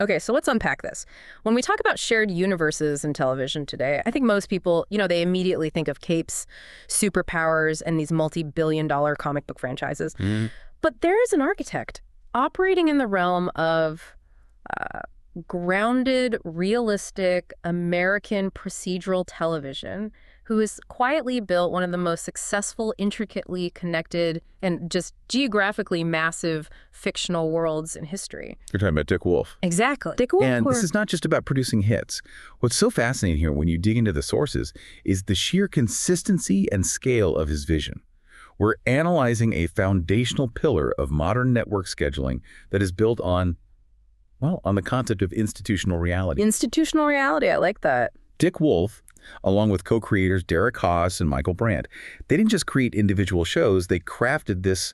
Okay, so let's unpack this. When we talk about shared universes in television today, I think most people, they immediately think of capes, superpowers, and these multi-billion-dollar comic book franchises. But there is an architect operating in the realm of grounded, realistic, American procedural television who has quietly built one of the most successful, intricately connected, and just geographically massive fictional worlds in history. You're talking about Dick Wolf. Exactly. Dick Wolf. And this is not just about producing hits. What's so fascinating here when you dig into the sources is the sheer consistency and scale of his vision. We're analyzing a foundational pillar of modern network scheduling that is built on, well, on the concept of institutional reality. Institutional reality, I like that. Dick Wolf, along with co-creators Derek Haas and Michael Brandt, they didn't just create individual shows, they crafted this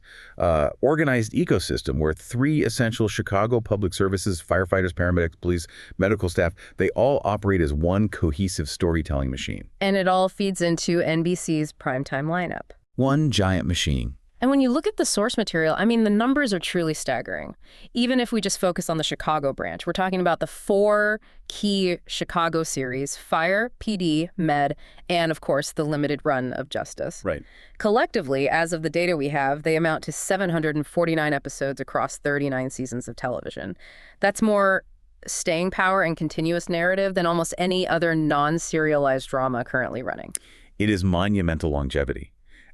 organized ecosystem where three essential Chicago public services, firefighters, paramedics, police, medical staff, they all operate as one cohesive storytelling machine. And it all feeds into NBC's primetime lineup. One giant machine. And when you look at the source material, the numbers are truly staggering. Even if we just focus on the Chicago branch, we're talking about the 4 key Chicago series: Fire, PD, Med, and of course, the limited run of Justice. Right. Collectively, as of the data we have, they amount to 749 episodes across 39 seasons of television. That's more staying power and continuous narrative than almost any other non-serialized drama currently running. It is monumental longevity.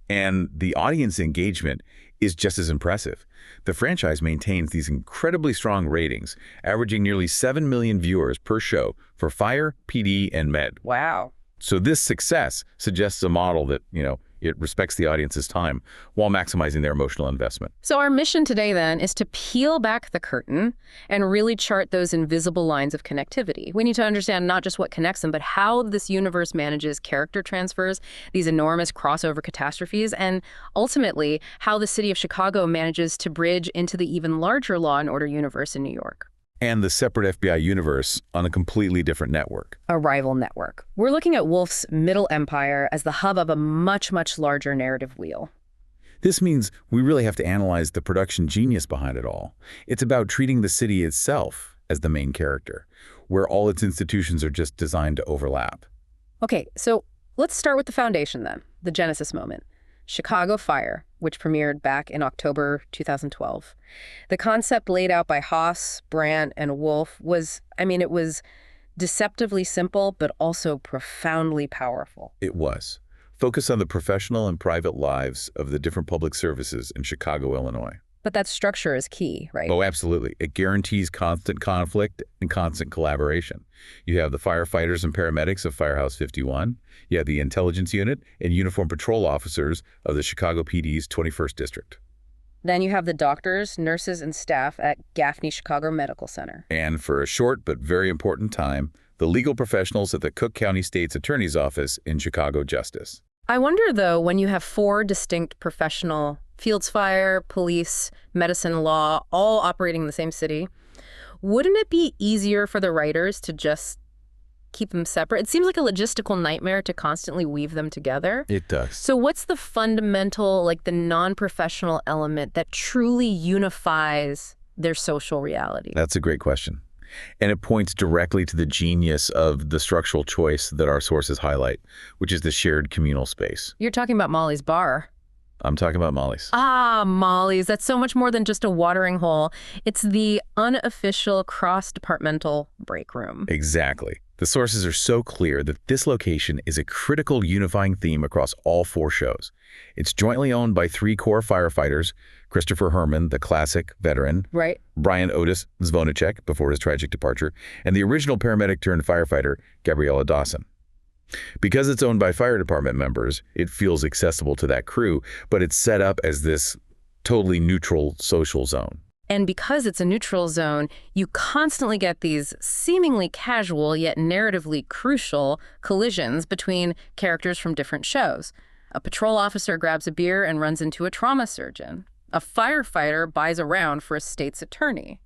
And the audience engagement is just as impressive. The franchise maintains these incredibly strong ratings, averaging nearly 7 million viewers per show for Fire, PD, and Med. Wow. So this success suggests a model that, it respects the audience's time while maximizing their emotional investment. So our mission today, then, is to peel back the curtain and really chart those invisible lines of connectivity. We need to understand not just what connects them, but how this universe manages character transfers, these enormous crossover catastrophes, and ultimately how the city of Chicago manages to bridge into the even larger Law and Order universe in New York. And the separate FBI universe on a completely different network. A rival network. We're looking at Wolf's Middle Empire as the hub of a much, much larger narrative wheel. This means we really have to analyze the production genius behind it all. It's about treating the city itself as the main character, where all its institutions are just designed to overlap. Okay, so let's start with the foundation then, the genesis moment. Chicago Fire, which premiered back in October 2012. The concept laid out by Haas, Brandt, and Wolf was, it was deceptively simple, but also profoundly powerful. It was. Focus on the professional and private lives of the different public services in Chicago, Illinois. But that structure is key, right? Oh, absolutely. It guarantees constant conflict and constant collaboration. You have the firefighters and paramedics of Firehouse 51. You have the intelligence unit and uniform patrol officers of the Chicago PD's 21st District. Then you have the doctors, nurses, and staff at Gaffney Chicago Medical Center. And for a short but very important time, the legal professionals at the Cook County State's Attorney's Office in Chicago Justice. I wonder, though, when you have 4 distinct professional fields, fire, police, medicine, law, all operating in the same city, wouldn't it be easier for the writers to just keep them separate? It seems like a logistical nightmare to constantly weave them together. It does. So what's the fundamental, the non-professional element that truly unifies their social reality? That's a great question. And it points directly to the genius of the structural choice that our sources highlight, which is the shared communal space. You're talking about Molly's Bar. I'm talking about Molly's. Ah, Molly's. That's so much more than just a watering hole. It's the unofficial cross-departmental break room. Exactly. The sources are so clear that this location is a critical unifying theme across all 4 shows. It's jointly owned by 3 core firefighters: Christopher Herman, the classic veteran, right? Brian Otis Zvonacek before his tragic departure, and the original paramedic turned firefighter, Gabriella Dawson. Because it's owned by fire department members, it feels accessible to that crew, but it's set up as this totally neutral social zone. And because it's a neutral zone, you constantly get these seemingly casual yet narratively crucial collisions between characters from different shows. A patrol officer grabs a beer and runs into a trauma surgeon. A firefighter buys a round for a state's attorney.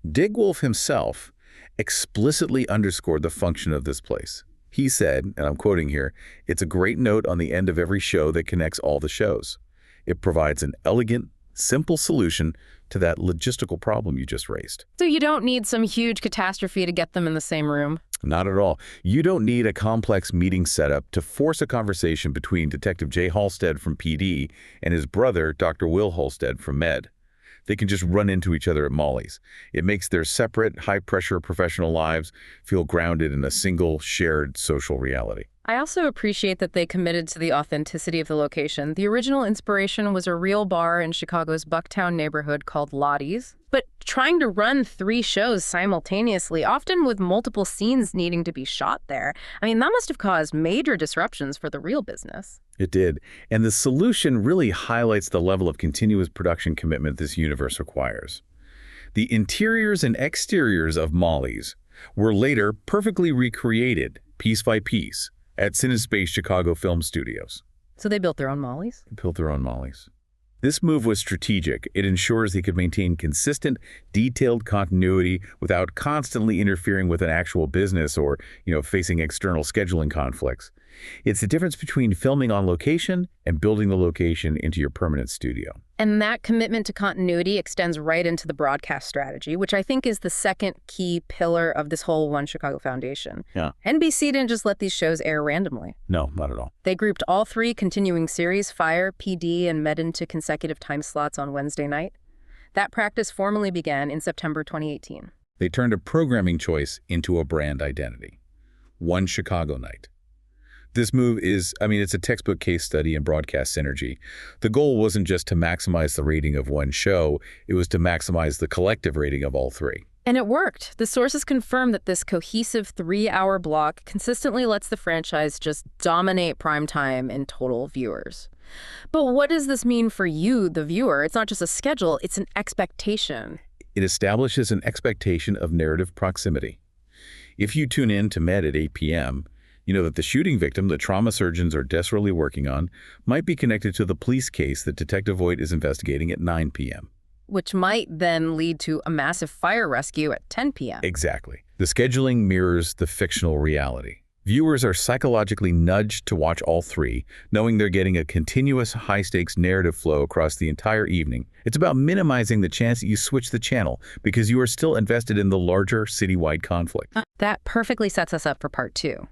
Dick Wolf himself explicitly underscored the function of this place. He said, and I'm quoting here, "It's a great note on the end of every show that connects all the shows. It provides an elegant, simple solution to that logistical problem you just raised. So you don't need some huge catastrophe to get them in the same room? Not at all. You don't need a complex meeting setup to force a conversation between Detective Jay Halstead from PD and his brother, Dr. Will Halstead from Med. They can just run into each other at Molly's. It makes their separate, high-pressure professional lives feel grounded in a single, shared social reality. I also appreciate that they committed to the authenticity of the location. The original inspiration was a real bar in Chicago's Bucktown neighborhood called Lottie's. But trying to run 3 shows simultaneously, often with multiple scenes needing to be shot there, I mean, that must have caused major disruptions for the real business. It did. And the solution really highlights the level of continuous production commitment this universe requires. The interiors and exteriors of Molly's were later perfectly recreated, piece by piece, at CineSpace Chicago Film Studios. So they built their own Molly's? Built their own Molly's. This move was strategic. It ensures they could maintain consistent, detailed continuity without constantly interfering with an actual business or, facing external scheduling conflicts. It's the difference between filming on location and building the location into your permanent studio. And that commitment to continuity extends right into the broadcast strategy, which I think is the second key pillar of this whole One Chicago Foundation. Yeah. NBC didn't just let these shows air randomly. No, not at all. They grouped all 3 continuing series, Fire, PD, and Med, into consecutive time slots on Wednesday night. That practice formally began in September 2018. They turned a programming choice into a brand identity. One Chicago Night. This move is, it's a textbook case study in broadcast synergy. The goal wasn't just to maximize the rating of one show, it was to maximize the collective rating of all 3. And it worked. The sources confirm that this cohesive 3-hour block consistently lets the franchise just dominate primetime in total viewers. But what does this mean for you, the viewer? It's not just a schedule, it's an expectation. It establishes an expectation of narrative proximity. If you tune in to Med at 8 p.m., you know that the shooting victim the trauma surgeons are desperately working on might be connected to the police case that Detective Voight is investigating at 9 p.m. Which might then lead to a massive fire rescue at 10 p.m. Exactly. The scheduling mirrors the fictional reality. Viewers are psychologically nudged to watch all 3, knowing they're getting a continuous high-stakes narrative flow across the entire evening. It's about minimizing the chance that you switch the channel because you are still invested in the larger citywide conflict. That perfectly sets us up for part 2.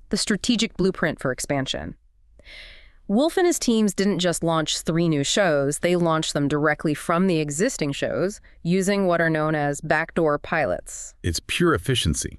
The strategic blueprint for expansion. Wolf and his teams didn't just launch 3 new shows, they launched them directly from the existing shows using what are known as backdoor pilots. It's pure efficiency.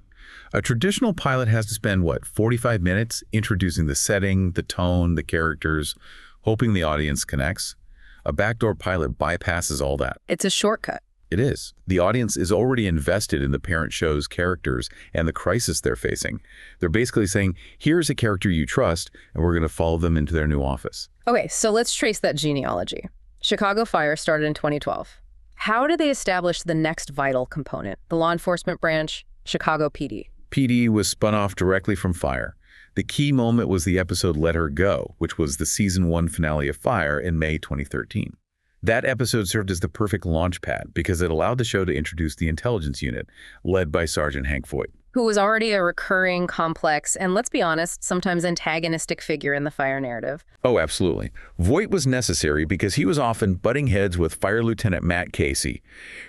A traditional pilot has to spend, 45 minutes introducing the setting, the tone, the characters, hoping the audience connects. A backdoor pilot bypasses all that. It's a shortcut. It is. The audience is already invested in the parent show's characters and the crisis they're facing. They're basically saying, here's a character you trust, and we're going to follow them into their new office. Okay, so let's trace that genealogy. Chicago Fire started in 2012. How did they establish the next vital component, the law enforcement branch, Chicago PD? PD was spun off directly from Fire. The key moment was the episode Let Her Go, which was the season 1 finale of Fire in May 2013. That episode served as the perfect launch pad because it allowed the show to introduce the intelligence unit, led by Sergeant Hank Voight, who was already a recurring, complex, and let's be honest, sometimes antagonistic figure in the Fire narrative. Oh, absolutely. Voight was necessary because he was often butting heads with Fire Lieutenant Matt Casey,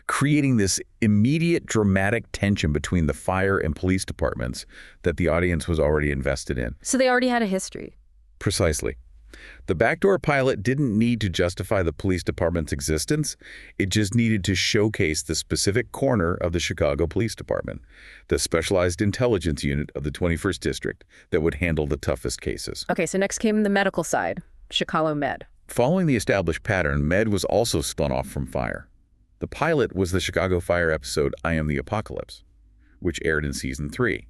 creating this immediate dramatic tension between the fire and police departments that the audience was already invested in. So they already had a history. Precisely. The backdoor pilot didn't need to justify the police department's existence. It just needed to showcase the specific corner of the Chicago Police Department, the specialized intelligence unit of the 21st District that would handle the toughest cases. Okay, so next came the medical side, Chicago Med. Following the established pattern, Med was also spun off from Fire. The pilot was the Chicago Fire episode I Am the Apocalypse, which aired in season 3.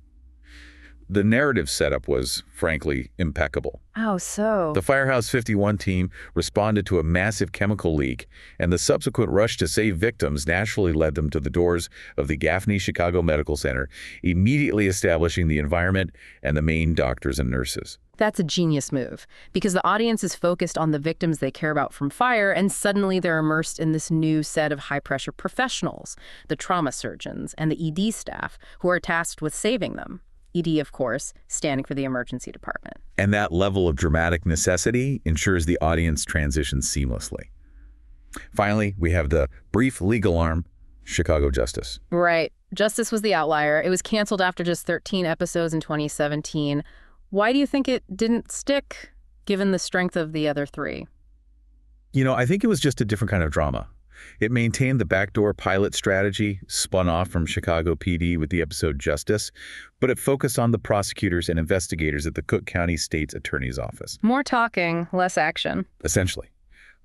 The narrative setup was, frankly, impeccable. Oh, so? The Firehouse 51 team responded to a massive chemical leak, and the subsequent rush to save victims naturally led them to the doors of the Gaffney Chicago Medical Center, immediately establishing the environment and the main doctors and nurses. That's a genius move, because the audience is focused on the victims they care about from fire, and suddenly they're immersed in this new set of high-pressure professionals, the trauma surgeons and the ED staff, who are tasked with saving them. ED, of course, standing for the emergency department. And that level of dramatic necessity ensures the audience transitions seamlessly. Finally, we have the brief legal arm, Chicago Justice. Right. Justice was the outlier. It was canceled after just 13 episodes in 2017. Why do you think it didn't stick, given the strength of the other three? I think it was just a different kind of drama. It maintained the backdoor pilot strategy, spun off from Chicago PD with the episode Justice, but it focused on the prosecutors and investigators at the Cook County State's Attorney's Office. More talking, less action. Essentially,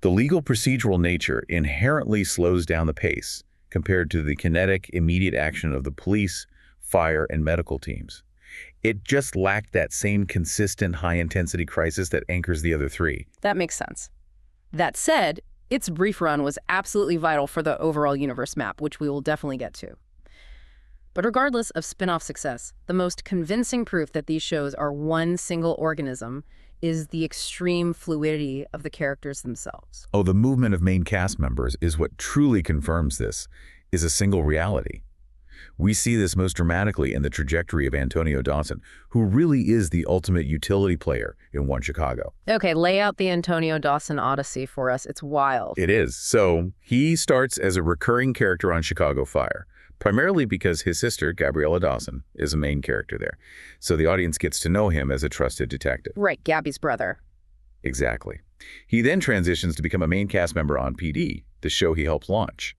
the legal procedural nature inherently slows down the pace compared to the kinetic, immediate action of the police, fire, and medical teams. It just lacked that same consistent high-intensity crisis that anchors the other three. That makes sense. That said, its brief run was absolutely vital for the overall universe map, which we will definitely get to. But regardless of spin-off success, the most convincing proof that these shows are one single organism is the extreme fluidity of the characters themselves. Oh, the movement of main cast members is what truly confirms this is a single reality. We see this most dramatically in the trajectory of Antonio Dawson, who really is the ultimate utility player in One Chicago. Okay, lay out the Antonio Dawson odyssey for us. It's wild. It is. So he starts as a recurring character on Chicago Fire, primarily because his sister, Gabriella Dawson, is a main character there. So the audience gets to know him as a trusted detective. Right, Gabby's brother. Exactly. He then transitions to become a main cast member on PD, the show he helped launch.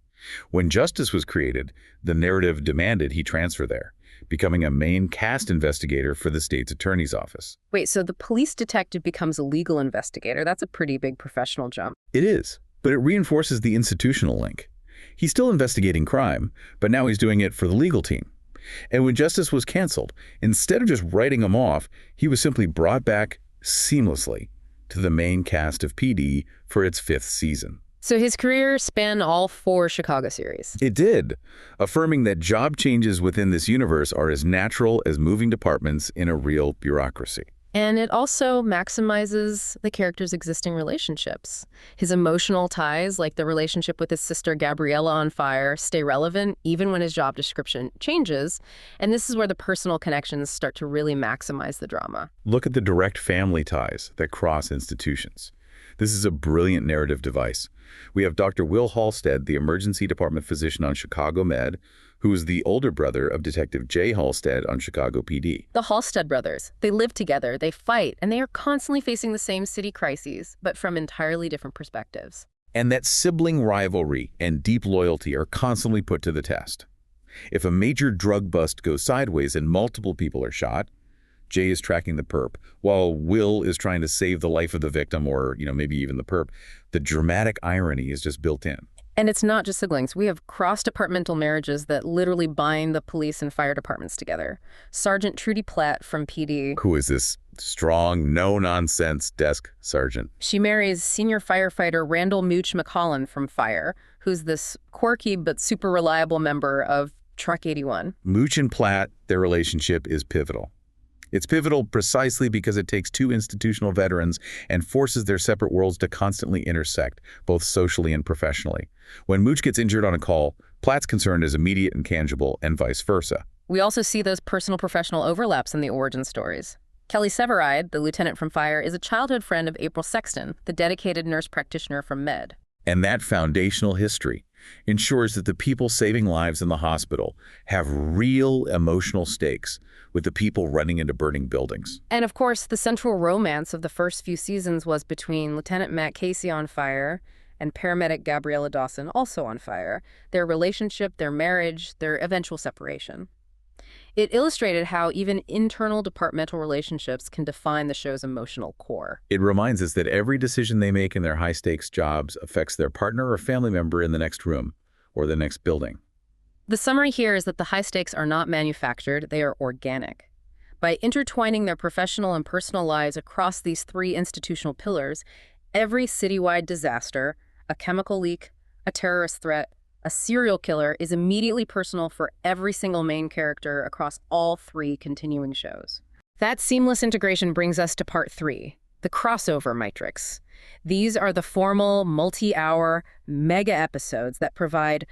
When Justice was created, the narrative demanded he transfer there, becoming a main cast investigator for the state's attorney's office. Wait, so the police detective becomes a legal investigator. That's a pretty big professional jump. It is, but it reinforces the institutional link. He's still investigating crime, but now he's doing it for the legal team. And when Justice was canceled, instead of just writing him off, he was simply brought back seamlessly to the main cast of PD for its 5th season. So his career spanned all 4 Chicago series. It did, affirming that job changes within this universe are as natural as moving departments in a real bureaucracy. And it also maximizes the character's existing relationships. His emotional ties, like the relationship with his sister Gabriella on Fire, stay relevant even when his job description changes. And this is where the personal connections start to really maximize the drama. Look at the direct family ties that cross institutions. This is a brilliant narrative device. We have Dr. Will Halstead, the emergency department physician on Chicago Med, who is the older brother of Detective Jay Halstead on Chicago PD. The Halstead brothers, they live together, they fight, and they are constantly facing the same city crises, but from entirely different perspectives. And that sibling rivalry and deep loyalty are constantly put to the test. If a major drug bust goes sideways and multiple people are shot, Jay is tracking the perp, while Will is trying to save the life of the victim or, maybe even the perp. The dramatic irony is just built in. And it's not just siblings. We have cross-departmental marriages that literally bind the police and fire departments together. Sergeant Trudy Platt from PD. Who is this strong, no-nonsense desk sergeant? She marries senior firefighter Randall Mooch McCollin from Fire, who's this quirky but super reliable member of Truck 81. Mooch and Platt, their relationship is pivotal. It's pivotal precisely because it takes 2 institutional veterans and forces their separate worlds to constantly intersect, both socially and professionally. When Mooch gets injured on a call, Platt's concern is immediate and tangible, and vice versa. We also see those personal-professional overlaps in the origin stories. Kelly Severide, the lieutenant from Fire, is a childhood friend of April Sexton, the dedicated nurse practitioner from Med. And that foundational history ensures that the people saving lives in the hospital have real emotional stakes with the people running into burning buildings. And of course, the central romance of the first few seasons was between Lieutenant Matt Casey on Fire and paramedic Gabriella Dawson, also on Fire, their relationship, their marriage, their eventual separation. It illustrated how even internal departmental relationships can define the show's emotional core. It reminds us that every decision they make in their high-stakes jobs affects their partner or family member in the next room or the next building. The summary here is that the high stakes are not manufactured, they are organic. By intertwining their professional and personal lives across these 3 institutional pillars, every citywide disaster, a chemical leak, a terrorist threat, a serial killer is immediately personal for every single main character across all 3 continuing shows. That seamless integration brings us to part 3, the crossover matrix. These are the formal, multi-hour, mega episodes that provide,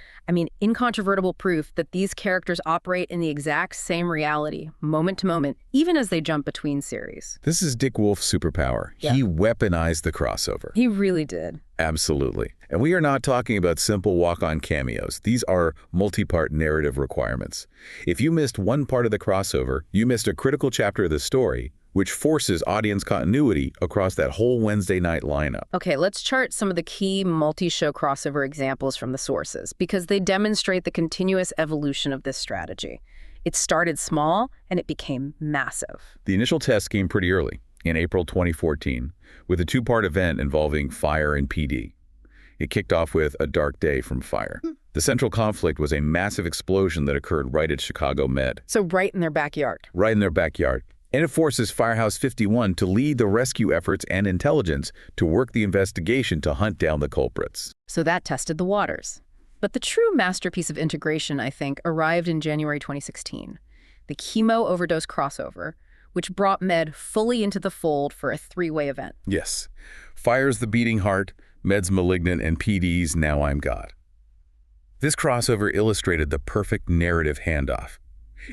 incontrovertible proof that these characters operate in the exact same reality, moment to moment, even as they jump between series. This is Dick Wolf's superpower. Yeah. He weaponized the crossover. He really did. Absolutely. And we are not talking about simple walk-on cameos. These are multi-part narrative requirements. If you missed one part of the crossover, you missed a critical chapter of the story, which forces audience continuity across that whole Wednesday night lineup. Okay, let's chart some of the key multi-show crossover examples from the sources, because they demonstrate the continuous evolution of this strategy. It started small, and it became massive. The initial test came pretty early, in April 2014, with a two-part event involving Fire and PD. It kicked off with A Dark Day from Fire. The central conflict was a massive explosion that occurred right at Chicago Med. So right in their backyard. Right in their backyard. And it forces Firehouse 51 to lead the rescue efforts and intelligence to work the investigation to hunt down the culprits. So that tested the waters. But the true masterpiece of integration, I think, arrived in January 2016. The chemo overdose crossover, which brought Med fully into the fold for a three-way event. Yes. Fire's the beating heart, Med's malignant, and PD's Now I'm God. This crossover illustrated the perfect narrative handoff.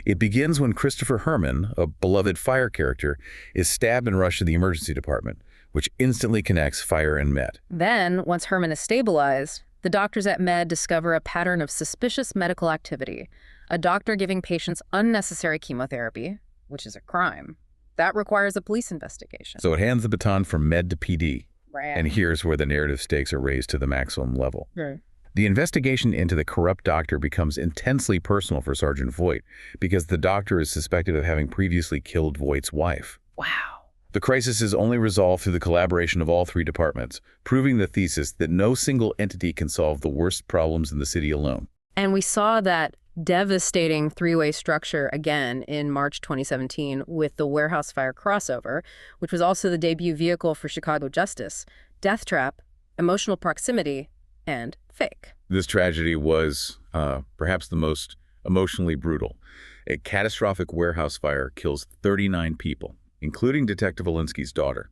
It begins when Christopher Herman, a beloved Fire character, is stabbed and rushed to the emergency department, which instantly connects Fire and Med. Then, once Herman is stabilized, the doctors at Med discover a pattern of suspicious medical activity, a doctor giving patients unnecessary chemotherapy, which is a crime. That requires a police investigation. So it hands the baton from Med to PD. Right. And here's where the narrative stakes are raised to the maximum level. Right. The investigation into the corrupt doctor becomes intensely personal for Sergeant Voight because the doctor is suspected of having previously killed Voight's wife. Wow. The crisis is only resolved through the collaboration of all three departments, proving the thesis that no single entity can solve the worst problems in the city alone. And we saw that devastating three-way structure again in March 2017 with the warehouse fire crossover, which was also the debut vehicle for Chicago Justice, Death Trap, Emotional Proximity, and Fake. This tragedy was perhaps the most emotionally brutal. A catastrophic warehouse fire kills 39 people, including Detective Alinsky's daughter.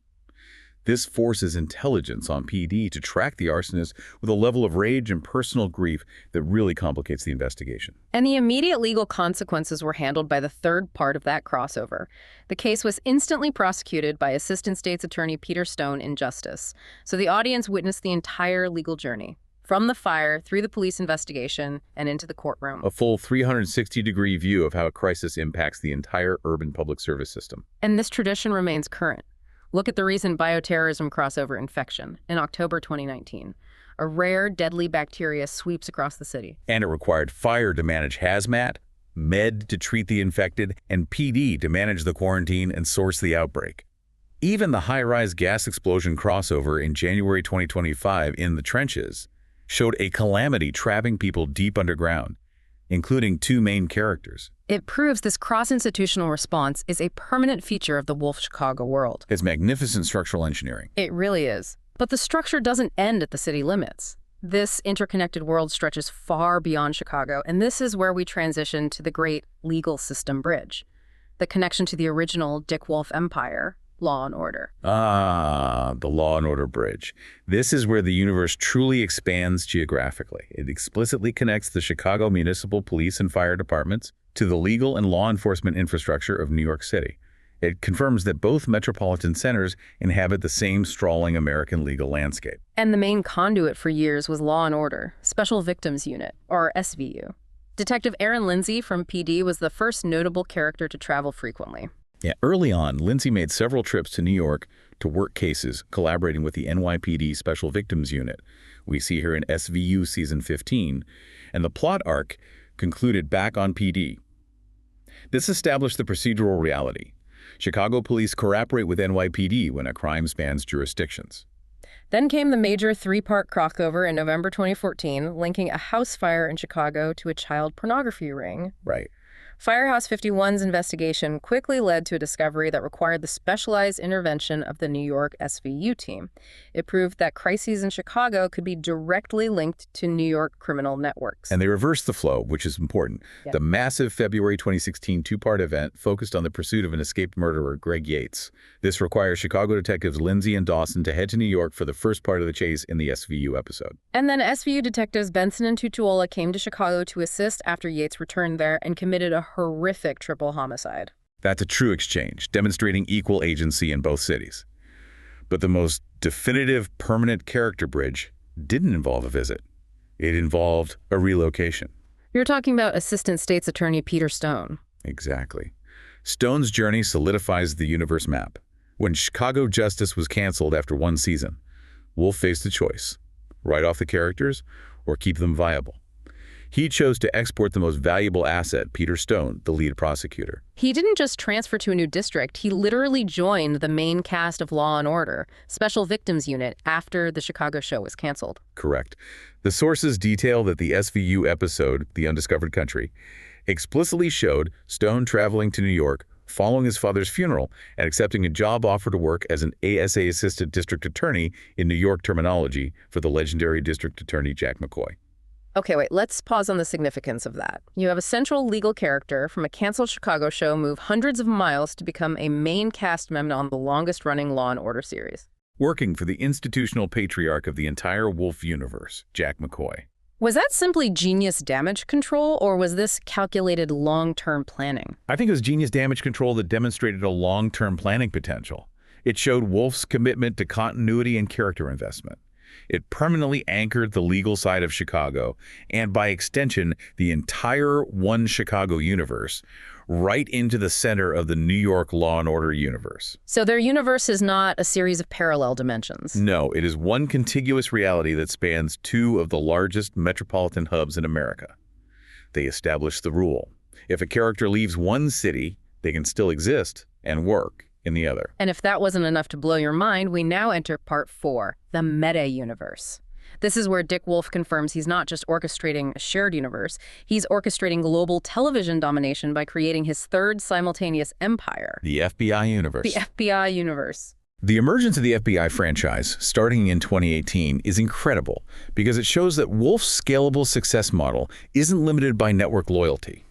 This forces intelligence on PD to track the arsonist with a level of rage and personal grief that really complicates the investigation. And the immediate legal consequences were handled by the third part of that crossover. The case was instantly prosecuted by Assistant State's Attorney Peter Stone in Justice, so the audience witnessed the entire legal journey, from the fire through the police investigation and into the courtroom. A full 360-degree view of how a crisis impacts the entire urban public service system. And this tradition remains current. Look at the recent bioterrorism crossover infection in October 2019. A rare, deadly bacteria sweeps across the city. And it required Fire to manage hazmat, Med to treat the infected, and PD to manage the quarantine and source the outbreak. Even the high-rise gas explosion crossover in January 2025 in the trenches showed a calamity trapping people deep underground, including two main characters. It proves this cross-institutional response is a permanent feature of the Wolf Chicago world. It's magnificent structural engineering. It really is. But the structure doesn't end at the city limits. This interconnected world stretches far beyond Chicago, and this is where we transition to the great legal system bridge, the connection to the original Dick Wolf empire, law and order. Ah, the law and order bridge. This is where the universe truly expands geographically. It explicitly connects the Chicago Municipal Police and Fire Departments to the legal and law enforcement infrastructure of New York City. It confirms that both metropolitan centers inhabit the same sprawling American legal landscape. And the main conduit for years was Law and Order, Special Victims Unit, or SVU. Detective Aaron Lindsay from PD was the first notable character to travel frequently. Yeah, early on, Lindsay made several trips to New York to work cases, collaborating with the NYPD Special Victims Unit. We see her in SVU Season 15, and the plot arc concluded back on PD. This established the procedural reality. Chicago police cooperate with NYPD when a crime spans jurisdictions. Then came the major three-part crossover in November 2014, linking a house fire in Chicago to a child pornography ring. Right. Firehouse 51's investigation quickly led to a discovery that required the specialized intervention of the New York SVU team. It proved that crises in Chicago could be directly linked to New York criminal networks. And they reversed the flow, which is important. Yeah. The massive February 2016 two-part event focused on the pursuit of an escaped murderer, Greg Yates. This requires Chicago detectives Lindsay and Dawson to head to New York for the first part of the chase in the SVU episode. And then SVU detectives Benson and Tutuola came to Chicago to assist after Yates returned there and committed a horrific triple homicide. That's a true exchange, demonstrating equal agency in both cities. But the most definitive, permanent character bridge didn't involve a visit. It involved a relocation. You're talking about Assistant State's Attorney Peter Stone. Exactly. Stone's journey solidifies the universe map. When Chicago Justice was canceled after one season, Wolf faced a choice: write off the characters or keep them viable. He chose to export the most valuable asset, Peter Stone, the lead prosecutor. He didn't just transfer to a new district. He literally joined the main cast of Law & Order, Special Victims Unit, after the Chicago show was canceled. Correct. The sources detail that the SVU episode, The Undiscovered Country, explicitly showed Stone traveling to New York following his father's funeral and accepting a job offer to work as an ASA assistant district attorney in New York terminology for the legendary district attorney Jack McCoy. Okay, wait, let's pause on the significance of that. You have a central legal character from a canceled Chicago show move hundreds of miles to become a main cast member on the longest-running Law & Order series. Working for the institutional patriarch of the entire Wolf universe, Jack McCoy. Was that simply genius damage control, or was this calculated long-term planning? I think it was genius damage control that demonstrated a long-term planning potential. It showed Wolf's commitment to continuity and character investment. It permanently anchored the legal side of Chicago, and by extension, the entire One Chicago universe, right into the center of the New York Law & Order universe. So their universe is not a series of parallel dimensions. No, it is one contiguous reality that spans two of the largest metropolitan hubs in America. They establish the rule: if a character leaves one city, they can still exist and work in the other. And if that wasn't enough to blow your mind, we now enter part 4, the meta-universe. This is where Dick Wolf confirms he's not just orchestrating a shared universe, he's orchestrating global television domination by creating his third simultaneous empire. The FBI universe. The FBI universe. The emergence of the FBI franchise, starting in 2018, is incredible because it shows that Wolf's scalable success model isn't limited by network loyalty.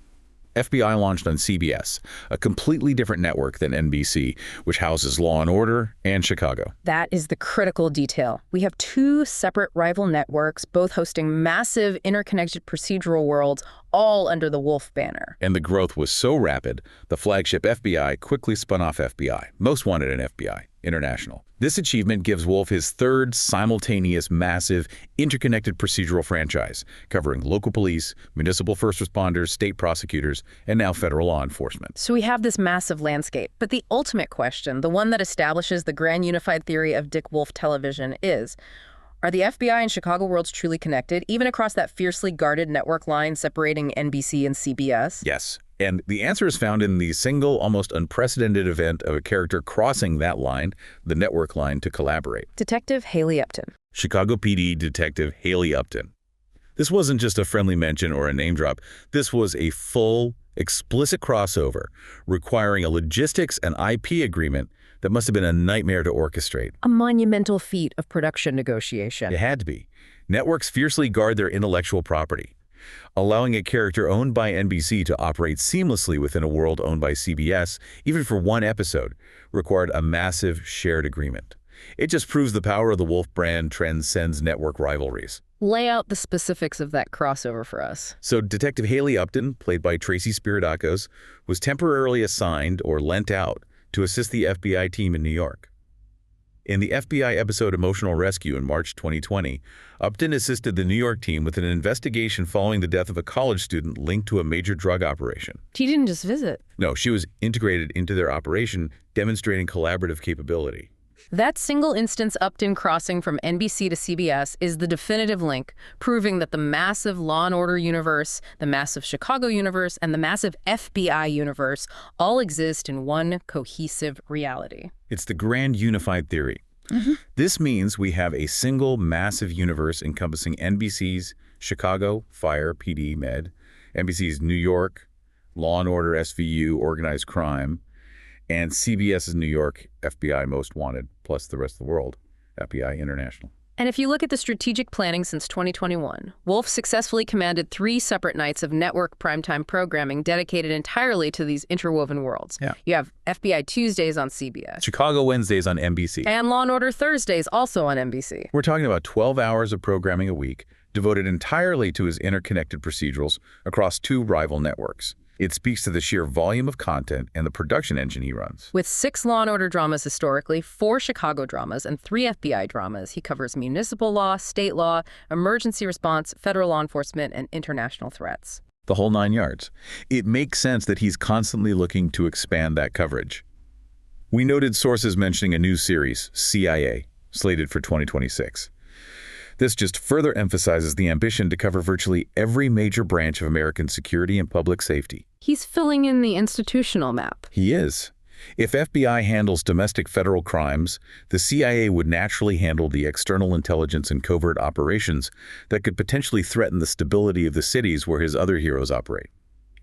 FBI launched on CBS, a completely different network than NBC, which houses Law & Order and Chicago. That is the critical detail. We have two separate rival networks, both hosting massive interconnected procedural worlds, all under the Wolf banner. And the growth was so rapid, the flagship FBI quickly spun off FBI, Most Wanted and FBI International. This achievement gives Wolf his third simultaneous, massive, interconnected procedural franchise, covering local police, municipal first responders, state prosecutors, and now federal law enforcement. So we have this massive landscape. But the ultimate question, the one that establishes the grand unified theory of Dick Wolf television is, are the FBI and Chicago worlds truly connected, even across that fiercely guarded network line separating NBC and CBS? Yes. And the answer is found in the single, almost unprecedented event of a character crossing that line, the network line, to collaborate. Detective Haley Upton. Chicago PD Detective Haley Upton. This wasn't just a friendly mention or a name drop. This was a full, explicit crossover requiring a logistics and IP agreement that must have been a nightmare to orchestrate. A monumental feat of production negotiation. It had to be. Networks fiercely guard their intellectual property. Allowing a character owned by NBC to operate seamlessly within a world owned by CBS, even for one episode, required a massive shared agreement. It just proves the power of the Wolf brand transcends network rivalries. Lay out the specifics of that crossover for us. So Detective Haley Upton, played by Tracy Spiridakos, was temporarily assigned or lent out to assist the FBI team in New York. In the FBI episode Emotional Rescue in March 2020, Upton assisted the New York team with an investigation following the death of a college student linked to a major drug operation. She didn't just visit. No, she was integrated into their operation, demonstrating collaborative capability. That single instance Upton crossing from NBC to CBS is the definitive link, proving that the massive Law & Order universe, the massive Chicago universe, and the massive FBI universe all exist in one cohesive reality. It's the grand unified theory. This means we have a single massive universe encompassing NBC's Chicago, Fire, PD, Med, NBC's New York, Law and Order, SVU, Organized Crime, and CBS's New York, FBI Most Wanted, plus the rest of the world, FBI International. And if you look at the strategic planning since 2021, Wolf successfully commanded 3 separate nights of network primetime programming dedicated entirely to these interwoven worlds. Yeah. You have FBI Tuesdays on CBS. Chicago Wednesdays on NBC. And Law and Order Thursdays also on NBC. We're talking about 12 hours of programming a week, devoted entirely to his interconnected procedurals across 2 rival networks. It speaks to the sheer volume of content and the production engine he runs. With 6 Law and Order dramas historically, 4 Chicago dramas, and 3 FBI dramas, he covers municipal law, state law, emergency response, federal law enforcement, and international threats. The whole 9 yards. It makes sense that he's constantly looking to expand that coverage. We noted sources mentioning a new series, CIA, slated for 2026. This just further emphasizes the ambition to cover virtually every major branch of American security and public safety. He's filling in the institutional map. He is. If FBI handles domestic federal crimes, the CIA would naturally handle the external intelligence and covert operations that could potentially threaten the stability of the cities where his other heroes operate.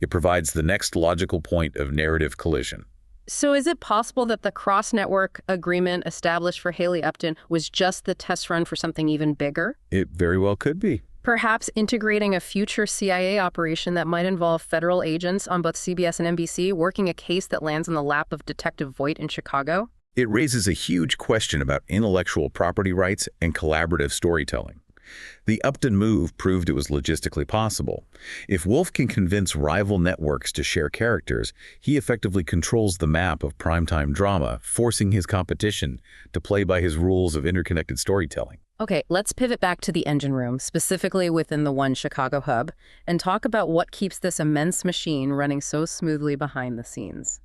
It provides the next logical point of narrative collision. So is it possible that the cross-network agreement established for Haley Upton was just the test run for something even bigger? It very well could be. Perhaps integrating a future CIA operation that might involve federal agents on both CBS and NBC working a case that lands in the lap of Detective Voight in Chicago? It raises a huge question about intellectual property rights and collaborative storytelling. The Upton move proved it was logistically possible. If Wolf can convince rival networks to share characters, he effectively controls the map of primetime drama, forcing his competition to play by his rules of interconnected storytelling. Okay, let's pivot back to the engine room, specifically within the One Chicago hub, and talk about what keeps this immense machine running so smoothly behind the scenes.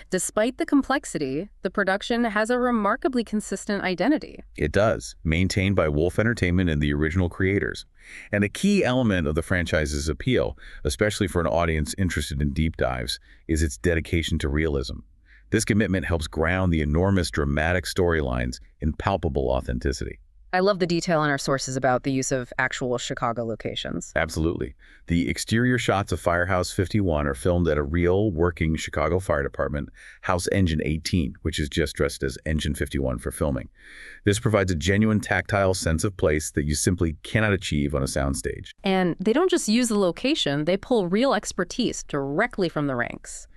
Despite the complexity, the production has a remarkably consistent identity. It does, maintained by Wolf Entertainment and the original creators. And a key element of the franchise's appeal, especially for an audience interested in deep dives, is its dedication to realism. This commitment helps ground the enormous dramatic storylines in palpable authenticity. I love the detail in our sources about the use of actual Chicago locations. Absolutely. The exterior shots of Firehouse 51 are filmed at a real, working Chicago Fire Department, House Engine 18, which is just dressed as Engine 51 for filming. This provides a genuine tactile sense of place that you simply cannot achieve on a soundstage. And they don't just use the location, they pull real expertise directly from the ranks.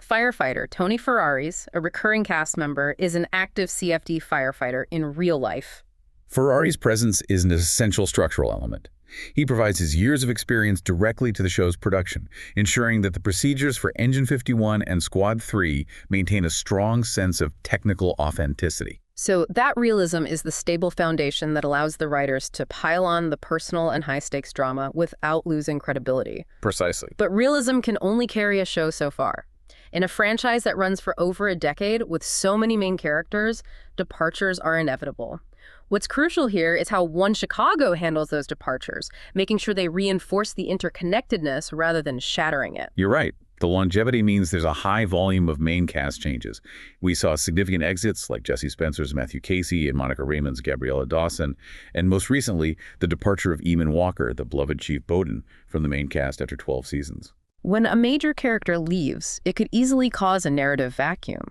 Firefighter Tony Ferraris, a recurring cast member, is an active CFD firefighter in real life. Ferrari's presence is an essential structural element. He provides his years of experience directly to the show's production, ensuring that the procedures for Engine 51 and Squad 3 maintain a strong sense of technical authenticity. So that realism is the stable foundation that allows the writers to pile on the personal and high-stakes drama without losing credibility. Precisely. But realism can only carry a show so far. In a franchise that runs for over a decade with so many main characters, departures are inevitable. What's crucial here is how One Chicago handles those departures, making sure they reinforce the interconnectedness rather than shattering it. You're right. The longevity means there's a high volume of main cast changes. We saw significant exits like Jesse Spencer's Matthew Casey and Monica Raymond's Gabriella Dawson, and most recently, the departure of Eamon Walker, the beloved Chief Bowden, from the main cast after 12 seasons. When a major character leaves, it could easily cause a narrative vacuum.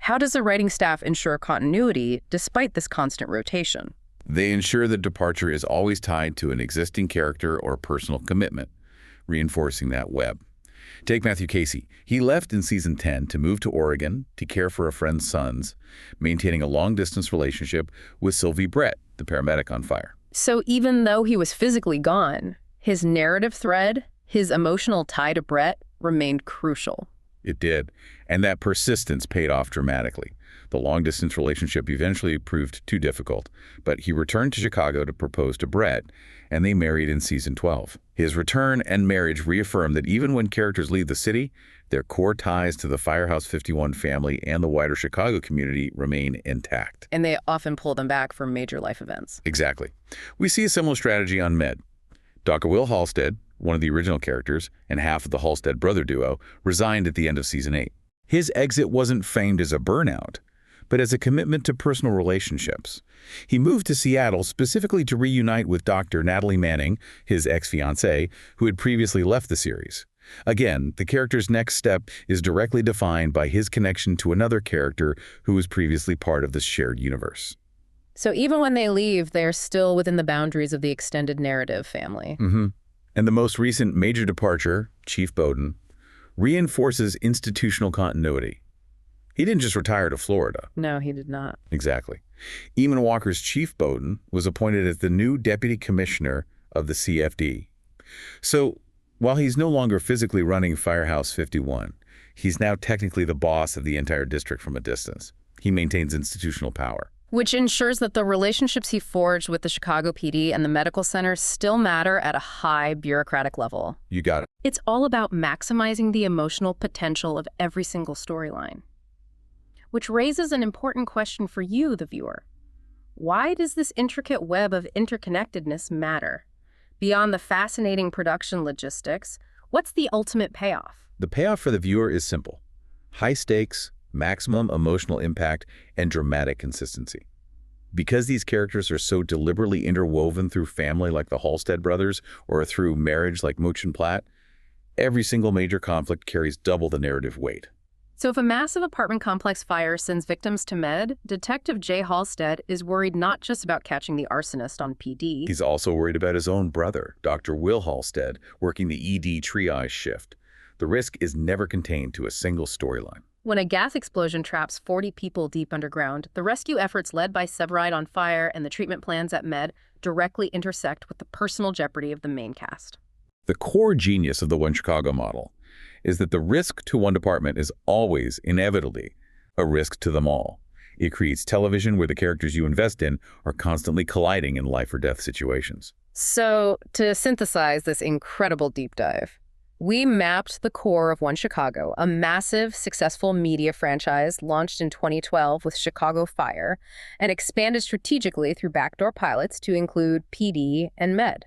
How does the writing staff ensure continuity despite this constant rotation? They ensure the departure is always tied to an existing character or personal commitment, reinforcing that web. Take Matthew Casey. He left in season 10 to move to Oregon to care for a friend's sons, maintaining a long-distance relationship with Sylvie Brett, the paramedic on fire. So even though he was physically gone, his narrative thread, his emotional tie to Brett, remained crucial. It did, and that persistence paid off dramatically. The long-distance relationship eventually proved too difficult, but he returned to Chicago to propose to Brett, and they married in season 12. His return and marriage reaffirmed that even when characters leave the city, their core ties to the Firehouse 51 family and the wider Chicago community remain intact. And they often pull them back for major life events. Exactly. We see a similar strategy on Med. Dr. Will Halstead, one of the original characters and half of the Halstead brother duo, resigned at the end of season 8. His exit wasn't famed as a burnout, but as a commitment to personal relationships. He moved to Seattle specifically to reunite with Dr. Natalie Manning, his ex-fiancée, who had previously left the series. Again, the character's next step is directly defined by his connection to another character who was previously part of the shared universe. So even when they leave, they're still within the boundaries of the extended narrative family. And the most recent major departure, Chief Bowden, reinforces institutional continuity. He didn't just retire to Florida. No, he did not. Exactly. Eamon Walker's Chief Bowden was appointed as the new deputy commissioner of the CFD. So, while he's no longer physically running Firehouse 51, he's now technically the boss of the entire district from a distance. He maintains institutional power. Which ensures that the relationships he forged with the Chicago PD and the medical center still matter at a high bureaucratic level. You got it. It's all about maximizing the emotional potential of every single storyline. Which raises an important question for you, the viewer. Why does this intricate web of interconnectedness matter? Beyond the fascinating production logistics, what's the ultimate payoff? The payoff for the viewer is simple. High stakes, maximum emotional impact, and dramatic consistency. Because these characters are so deliberately interwoven through family like the Halstead brothers or through marriage like Mooch and Platt, every single major conflict carries double the narrative weight. So if a massive apartment complex fire sends victims to Med, Detective Jay Halstead is worried not just about catching the arsonist on PD. He's also worried about his own brother, Dr. Will Halstead, working the ED triage shift. The risk is never contained to a single storyline. When a gas explosion traps 40 people deep underground, the rescue efforts led by Severide on Fire and the treatment plans at Med directly intersect with the personal jeopardy of the main cast. The core genius of the One Chicago model is that the risk to one department is always, inevitably, a risk to them all. It creates television where the characters you invest in are constantly colliding in life or death situations. So, to synthesize this incredible deep dive, we mapped the core of One Chicago, a massive, successful media franchise launched in 2012 with Chicago Fire and expanded strategically through backdoor pilots to include PD and Med.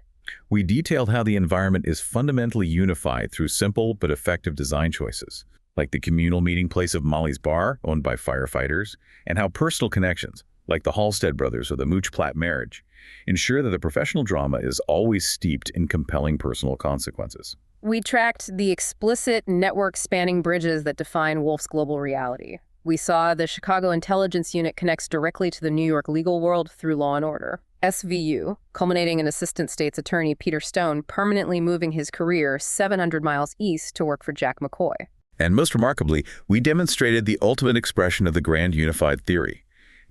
We detailed how the environment is fundamentally unified through simple but effective design choices, like the communal meeting place of Molly's Bar, owned by firefighters, and how personal connections, like the Halstead brothers or the Mooch-Platt marriage, ensure that the professional drama is always steeped in compelling personal consequences. We tracked the explicit network-spanning bridges that define Wolf's global reality. We saw the Chicago Intelligence Unit connects directly to the New York legal world through Law & Order. SVU, culminating in Assistant State's Attorney Peter Stone permanently moving his career 700 miles east to work for Jack McCoy. And most remarkably, we demonstrated the ultimate expression of the grand unified theory.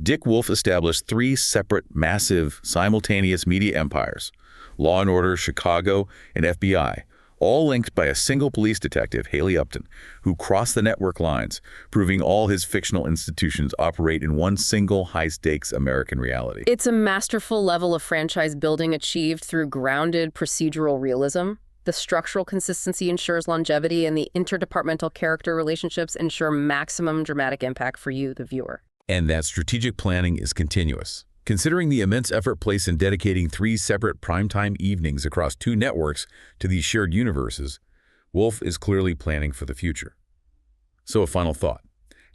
Dick Wolf established 3 separate, massive, simultaneous media empires, Law & Order, Chicago, and FBI, all linked by a single police detective, Haley Upton, who crossed the network lines, proving all his fictional institutions operate in one single high-stakes American reality. It's a masterful level of franchise building achieved through grounded procedural realism. The structural consistency ensures longevity, and the interdepartmental character relationships ensure maximum dramatic impact for you, the viewer. And that strategic planning is continuous. Considering the immense effort placed in dedicating 3 separate primetime evenings across 2 networks to these shared universes, Wolf is clearly planning for the future. So a final thought.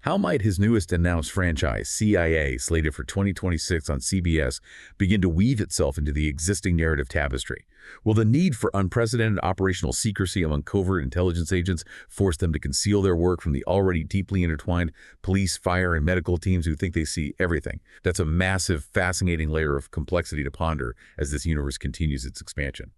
How might his newest announced franchise, CIA, slated for 2026 on CBS, begin to weave itself into the existing narrative tapestry? Will the need for unprecedented operational secrecy among covert intelligence agents force them to conceal their work from the already deeply intertwined police, fire, and medical teams who think they see everything? That's a massive, fascinating layer of complexity to ponder as this universe continues its expansion.